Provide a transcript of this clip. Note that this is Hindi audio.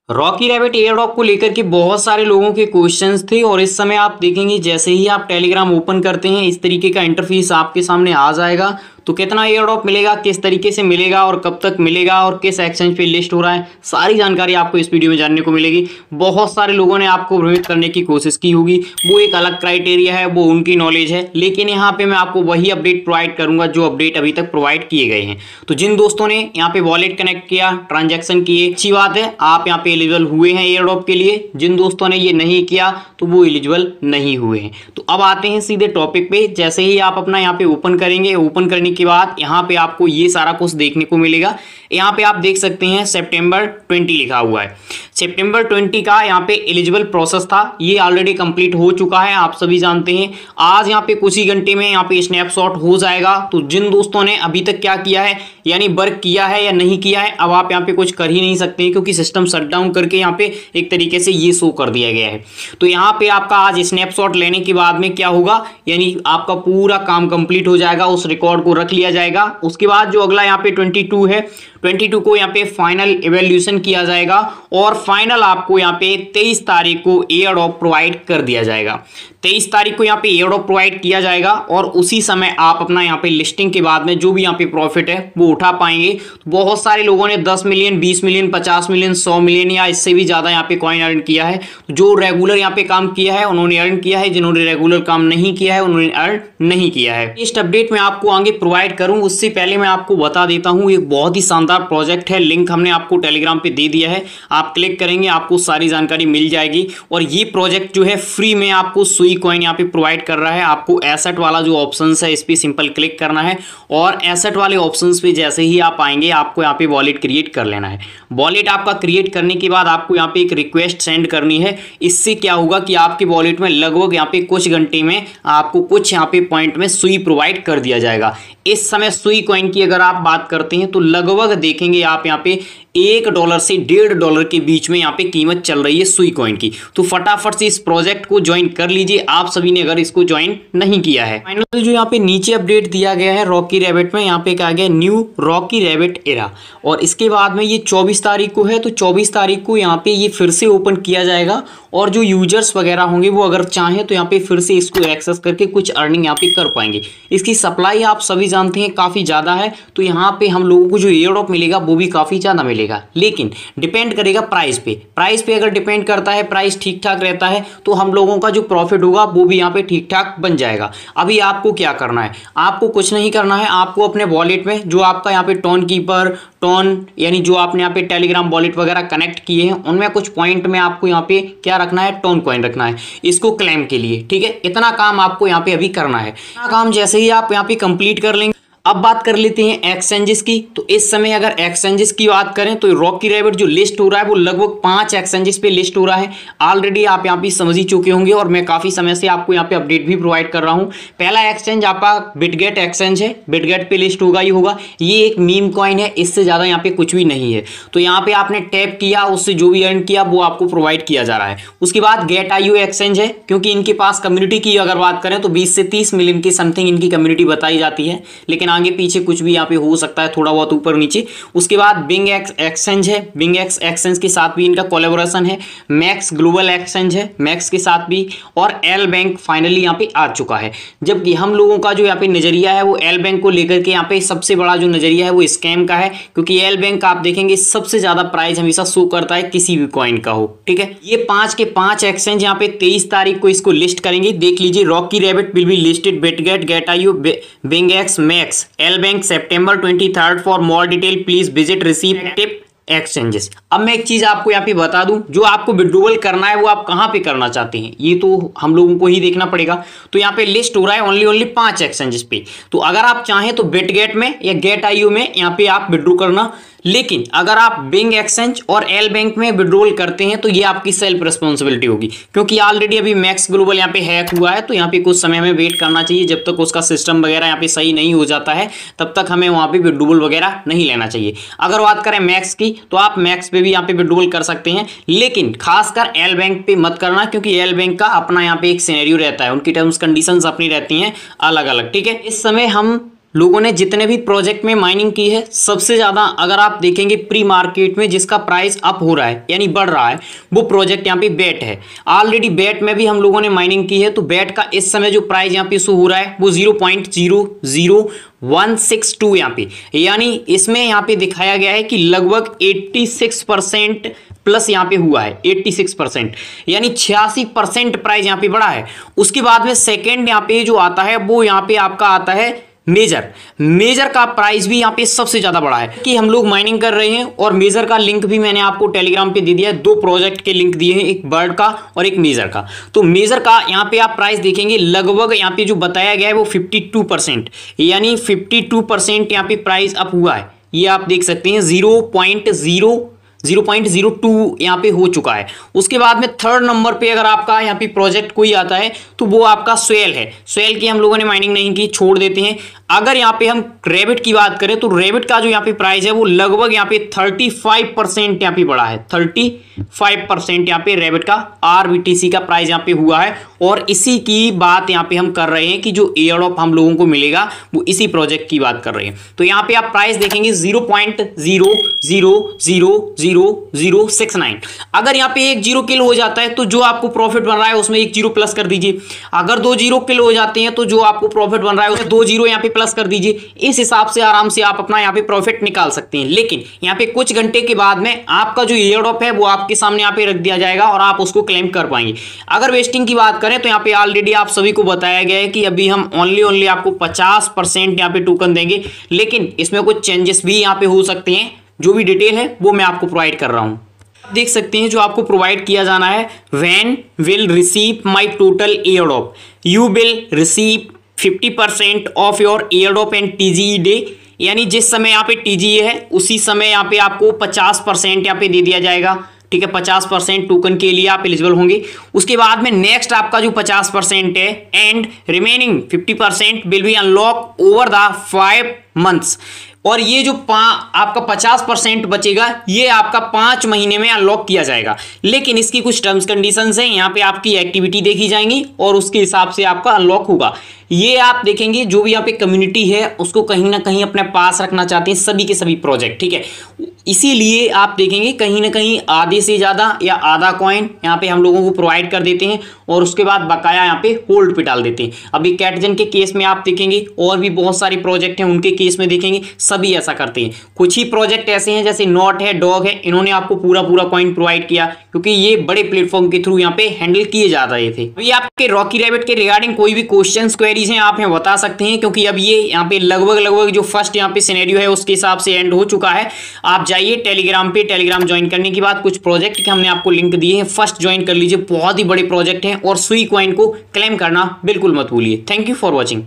रॉकी रैबिट एयरड्रॉप को लेकर के बहुत सारे लोगों के क्वेश्चंस थे और इस समय आप देखेंगे जैसे ही आप टेलीग्राम ओपन करते हैं इस तरीके का इंटरफेस आपके सामने आ जाएगा। तो कितना एयरड्रॉप मिलेगा, किस तरीके से मिलेगा और कब तक मिलेगा और किस एक्सचेंज पे लिस्ट हो रहा है, सारी जानकारी आपको इस वीडियो में जानने को मिलेगी। बहुत सारे लोगों ने आपको भ्रमित करने की कोशिश की होगी, वो एक अलग क्राइटेरिया है, वो उनकी नॉलेज है, लेकिन यहाँ पे मैं आपको वही अपडेट प्रोवाइड करूंगा जो अपडेट अभी तक प्रोवाइड किए गए हैं। तो जिन दोस्तों ने यहाँ पे वॉलेट कनेक्ट किया, ट्रांजेक्शन किए, अच्छी बात है, आप यहाँ पे एलिजिबल हुए हैं एयरड्रॉप के लिए। जिन दोस्तों ने ये नहीं किया तो वो एलिजिबल नहीं हुए हैं। तो अब आते हैं सीधे टॉपिक पे। जैसे ही आप अपना यहाँ पे ओपन करेंगे, ओपन करने के बाद यहाँ पे आपको ये सारा कुछ देखने को मिलेगा। यहाँ पे आप देख सकते हैं सितंबर 20 लिखा हुआ है। सितंबर 20 का यहाँ पे एलिजिबल प्रोसेस था, ये ऑलरेडी कंप्लीट हो चुका है, आप सभी जानते हैं। आज यहाँ पे कुछ ही घंटे में यहाँ पे स्नैपशॉट हो जाएगा। तो जिन दोस्तों ने अभी तक क्या किया है, यानी वर्क किया है या नहीं किया है, अब आप यहाँ पे कुछ कर ही नहीं सकते हैं क्योंकि सिस्टम शटडाउन करके यहाँ पे एक तरीके से ये शो कर दिया गया है। तो यहाँ पे आपका आज स्नैपशॉट लेने के बाद में क्या होगा, यानी आपका पूरा काम कंप्लीट हो जाएगा, उस रिकॉर्ड को रख लिया जाएगा। उसके बाद जो अगला यहाँ पे 22 है, 22 को यहाँ पे फाइनल इवैल्यूएशन किया जाएगा और फाइनल आपको यहाँ पे 23 तारीख को एयरड्रॉप प्रोवाइड कर दिया जाएगा। 23 तारीख को यहाँ पे एयरड्रॉप प्रोवाइड किया जाएगा और उसी समय आप अपना यहाँ पे लिस्टिंग के बाद में जो भी यहाँ पे प्रॉफिट है वो उठा पाएंगे। बहुत सारे लोगों ने 10 मिलियन, 20 मिलियन, 50 मिलियन, 100 मिलियन या इससे भी ज्यादा यहाँ पे कॉइन अर्न किया है। जो रेगुलर यहाँ पे काम किया है उन्होंने अर्न किया है, जिन्होंने रेगुलर काम नहीं किया है उन्होंने अर्न नहीं किया है। इस अपडेट में आपको आगे प्रोवाइड करूं उससे पहले मैं आपको बता देता हूं, एक बहुत ही शानदार प्रोजेक्ट है, लिंक हमने आपको टेलीग्राम पे दे दिया है, आप क्लिक करेंगे आपको सारी जानकारी मिल जाएगी। और ये प्रोजेक्ट जो है फ्री में आपको सुई कॉइन यहाँ पे प्रोवाइड कर रहा है। आपको एसेट वाला जो ऑप्शन है इस पर सिंपल क्लिक करना है और एसेट वाले ऑप्शन पे जैसे ही आप आएंगे आपको यहाँ पे वॉलेट क्रिएट कर लेना है। वॉलेट आपका क्रिएट करने के बाद आपको यहाँ पे एक रिक्वेस्ट सेंड करनी है। इससे क्या होगा कि आपके वॉलेट में लगभग यहाँ पे कुछ घंटे में आपको कुछ यहाँ पे पॉइंट में सुई प्रोवाइड कर दिया जाएगा। इस समय सुई कॉइन की अगर आप बात करते हैं तो लगभग देखेंगे आप यहाँ पे $1 से $1.5 के बीच में यहाँ पे कीमत चल रही है सुई कॉइन की। तो फटाफट से इस प्रोजेक्ट को ज्वाइन कर लीजिए आप सभी ने अगर इसको ज्वाइन नहीं किया है। फाइनल जो यहाँ पे नीचे अपडेट दिया गया है रॉकी रैबिट में, यहाँ पे क्या गया, न्यू रॉकी रैबिट एरा। और इसके बाद में ये 24 तारीख को है, तो 24 तारीख को यहाँ पे ये फिर से ओपन किया जाएगा और जो यूजर्स वगैरह होंगे वो अगर चाहें तो यहाँ पे फिर से इसको एक्सेस करके कुछ अर्निंग यहाँ पे कर पाएंगे। इसकी सप्लाई आप सभी जानते हैं काफ़ी ज़्यादा है, तो यहाँ पे हम लोगों को जो एयरड्रॉप मिलेगा वो भी काफ़ी ज़्यादा मिलेगा, लेकिन डिपेंड करेगा प्राइस पे। प्राइस पे अगर डिपेंड करता है, प्राइस ठीक ठाक रहता है तो हम लोगों का जो प्रॉफिट होगा वो भी यहाँ पे ठीक ठाक बन जाएगा। अभी आपको क्या करना है, आपको कुछ नहीं करना है, आपको अपने वॉलेट में जो आपका यहाँ पे टोन कीपर, टोन यानी जो आपने यहाँ पे टेलीग्राम वॉलेट वगैरह कनेक्ट किए हैं उनमें कुछ पॉइंट में आपको यहाँ पे क्या रखना है, टोन कॉइन रखना है इसको क्लेम के लिए। ठीक है, इतना काम आपको यहाँ पे अभी करना है। इतना काम जैसे ही आप यहाँ पे कंप्लीट कर लेंगे, अब बात कर लेते हैं एक्सचेंजेस की। तो इस समय अगर एक्सचेंजेस की बात करें तो रॉकी रैबिट जो लिस्ट हो रहा है वो लगभग 5 एक्सचेंजेस पे लिस्ट हो रहा है। ऑलरेडी आप यहाँ पे समझ ही चुके होंगे और मैं काफी समय से आपको यहाँ पे अपडेट भी प्रोवाइड कर रहा हूँ। पहला एक्सचेंज आपका बिटगेट एक्सचेंज है, बिटगेट पे लिस्ट होगा ही होगा। ये एक मीम कॉइन है, इससे ज्यादा यहाँ पे कुछ भी नहीं है। तो यहाँ पे आपने टैप किया, उससे जो भी अर्न किया वो आपको प्रोवाइड किया जा रहा है। उसके बाद Gate.io एक्सचेंज है, क्योंकि इनके पास कम्युनिटी की अगर बात करें तो 20 से 30 मिलियन की समथिंग इनकी कम्युनिटी बताई जाती है, लेकिन आगे पीछे कुछ भी यहाँ पे हो सकता है, थोड़ा बहुत ऊपर नीचे। उसके बाद बिंग एक्सचेंज है, बिंग एक्सचेंज के साथ भी इनका कोलैबोरेशन है। मैक्स ग्लोबल एक्सचेंज है, मैक्स के साथ भी। और एल बैंक फाइनली यहाँ पे आ चुका है। जबकि हम लोगों का जो यहाँ पे नजरिया है वो एल बैंक को लेकर के यहाँ पे सबसे बड़ा जो नजरिया है वो स्कैम का है, क्योंकि एल बैंक आप देखेंगे सबसे ज्यादा प्राइस हमेशा शो करता है किसी भी कॉइन का हो। ठीक है, ये 5 के 5 एक्सचेंज यहाँ पे 23 तारीख को इसको लिस्ट करेंगे। देख लीजिए, Rocky Rabbit will be listed Bitget, Gate.io, BingX, max, LBank सितंबर 23 for more detail please visit receptive exchanges. अब मैं एक चीज आपको यहाँ पे बता दूं, जो आपको विड्रॉल करना है वो आप कहाँ पे करना चाहते हैं ये तो हम लोगों को ही देखना पड़ेगा। तो यहाँ पे लिस्ट हो रहा है ओनली 5 एक्सचेंजेस पे। तो अगर आप चाहें तो बिटगेट में या Gate.io में यहाँ पे आप विड्रॉ करना, लेकिन अगर आप बिंग एक्सचेंज और एल बैंक में विड्रॉल करते हैं तो ये आपकी सेल्फ रिस्पॉन्सिबिलिटी होगी, क्योंकि ऑलरेडी अभी मैक्स ग्लोबल यहाँ पे हैक हुआ है। तो यहाँ पे कुछ समय में वेट करना चाहिए, जब तक उसका सिस्टम वगैरह यहाँ पे सही नहीं हो जाता है तब तक हमें वहाँ पे विड्रॉल वगैरह नहीं लेना चाहिए। अगर बात करें मैक्स की तो आप मैक्स पे भी यहाँ पे विड्रॉल कर सकते हैं, लेकिन खासकर एल बैंक पे मत करना, क्योंकि एल बैंक का अपना यहाँ पे एक सिनेरियो रहता है, उनकी टर्म्स कंडीशंस अपनी रहती हैं अलग अलग। ठीक है, इस समय हम लोगों ने जितने भी प्रोजेक्ट में माइनिंग की है, सबसे ज़्यादा अगर आप देखेंगे प्री मार्केट में जिसका प्राइस अप हो रहा है यानी बढ़ रहा है, वो प्रोजेक्ट यहाँ पे बैट है। ऑलरेडी बैट में भी हम लोगों ने माइनिंग की है, तो बैट का इस समय जो प्राइस यहाँ पे शो हो रहा है वो 0.00162 यहाँ पे, यानी इसमें यहाँ पे दिखाया गया है कि लगभग 86% प्लस यहाँ पे हुआ है, 86%, यानी 86% प्राइस यहाँ पे बढ़ा है। उसके बाद में सेकेंड यहाँ पे जो आता है वो यहाँ पे आपका आता है मेजर का प्राइस भी यहाँ पे सबसे ज्यादा बढ़ा है कि हम लोग माइनिंग कर रहे हैं। और मेजर का लिंक भी मैंने आपको टेलीग्राम पे दे दिया है, 2 प्रोजेक्ट के लिंक दिए हैं, एक बर्ड का और एक मेजर का। तो मेजर का यहाँ पे आप प्राइस देखेंगे लगभग यहाँ पे जो बताया गया है वो 52%, यानी 52% यहाँ पे प्राइस अप हुआ है। ये आप देख सकते हैं 0.02 यहाँ पे हो चुका है। उसके बाद में थर्ड नंबर पे अगर आपका यहाँ पे प्रोजेक्ट कोई आता है तो वो आपका स्वेल है। स्वेल की हम लोगों ने माइनिंग नहीं की, छोड़ देते हैं। अगर यहाँ पे हम रैबिट की बात करें तो रैबिट का जो यहाँ पे प्राइस है वो लगभग यहाँ पे 35% यहाँ पे बढ़ा है, 35% यहाँ पे रैबिट का RBTC का प्राइस यहाँ पे हुआ है। और इसी की बात यहाँ पे हम कर रहे हैं कि जो एयर ड्रॉप हम लोगों को मिलेगा वो इसी प्रोजेक्ट की बात कर रहे हैं। तो यहाँ पे आप प्राइस देखेंगे 0.0000069। अगर यहाँ पे 1 जीरो किल हो जाता है तो जो आपको प्रॉफिट बन रहा है उसमें 1 जीरो प्लस कर दीजिए। अगर 2 जीरो किल हो जाते हैं तो जो आपको प्रॉफिट बन रहा है उसमें 2 जीरो यहाँ पे प्लस कर दीजिए। इस हिसाब से आराम से आप अपना यहाँ पे प्रॉफिट निकाल सकते हैं। लेकिन यहाँ पे कुछ घंटे के बाद में आपका जो एयर ड्रॉप है वो आपके सामने यहाँ पे रख दिया जाएगा और आप उसको क्लेम कर पाएंगे। अगर वेस्टिंग की बात करें तो यहाँ पे ऑलरेडी आप सभी को बताया गया है कि अभी हम ओनली आपको 50% यहाँ पे टोकन देंगे, लेकिन इसमें कुछ चेंजेस भी यहाँ पे हो सकते हैं। जो भी डिटेल है वो मैं आपको प्रोवाइड कर रहा हूँ। देख सकते हैं जो आपको प्रोवाइड किया जाना है, when will receive my total air drop, you will receive 50% of your air drop and TGE day, यानी जिस समय यहाँ पे TGE है उसी समय यहाँ पे आपको 50% यहाँ पे दे दिया जाएगा। ठीक है, 50% टोकन के लिए आप एलिजिबल होंगे। उसके बाद में नेक्स्ट आपका जो 50% है and remaining 50% will be unlock over the 5 months. और ये जो आपका 50% बचेगा ये आपका 5 महीने में अनलॉक किया जाएगा। लेकिन इसकी कुछ टर्म्स कंडीशंस हैं, यहाँ पे आपकी एक्टिविटी देखी जाएंगी और उसके हिसाब से आपका अनलॉक होगा। ये आप देखेंगे जो भी यहाँ पे कम्युनिटी है उसको कहीं ना कहीं अपने पास रखना चाहते हैं सभी के सभी प्रोजेक्ट। ठीक है, इसीलिए आप देखेंगे कहीं ना कहीं आधे से ज़्यादा या आधा कॉइन यहाँ पे हम लोगों को प्रोवाइड कर देते हैं और उसके बाद बकाया यहाँ पे होल्ड पे डाल देते हैं। अभी कैटजन के केस में आप देखेंगे और भी बहुत सारे प्रोजेक्ट हैं उनके केस में देखेंगे सभी ऐसा करते हैं। कुछ ही प्रोजेक्ट ऐसे हैं जैसे नॉट है, डॉग है, इन्होंने आपको पूरा कॉइन प्रोवाइड किया क्योंकि ये बड़े प्लेटफॉर्म के थ्रू यहाँ पे हैंडल किए जा रहे थे। अभी आपके रॉकी रैबिट के रिगार्डिंग कोई भी क्वेश्चन क्वेरीज हैं आप बता सकते हैं, क्योंकि अब ये यहाँ पे लगभग जो फर्स्ट यहाँ पे सिनेरियो है उसके हिसाब से एंड हो चुका है। आप जाइए टेलीग्राम पे, टेलीग्राम ज्वाइन करने के बाद कुछ प्रोजेक्ट के हमने आपको लिंक दिए हैं, फर्स्ट ज्वाइन कर लीजिए। बहुत ही बड़े प्रोजेक्ट हैं और सुई कॉइन को क्लेम करना बिल्कुल मत भूलिए। Thank you for watching.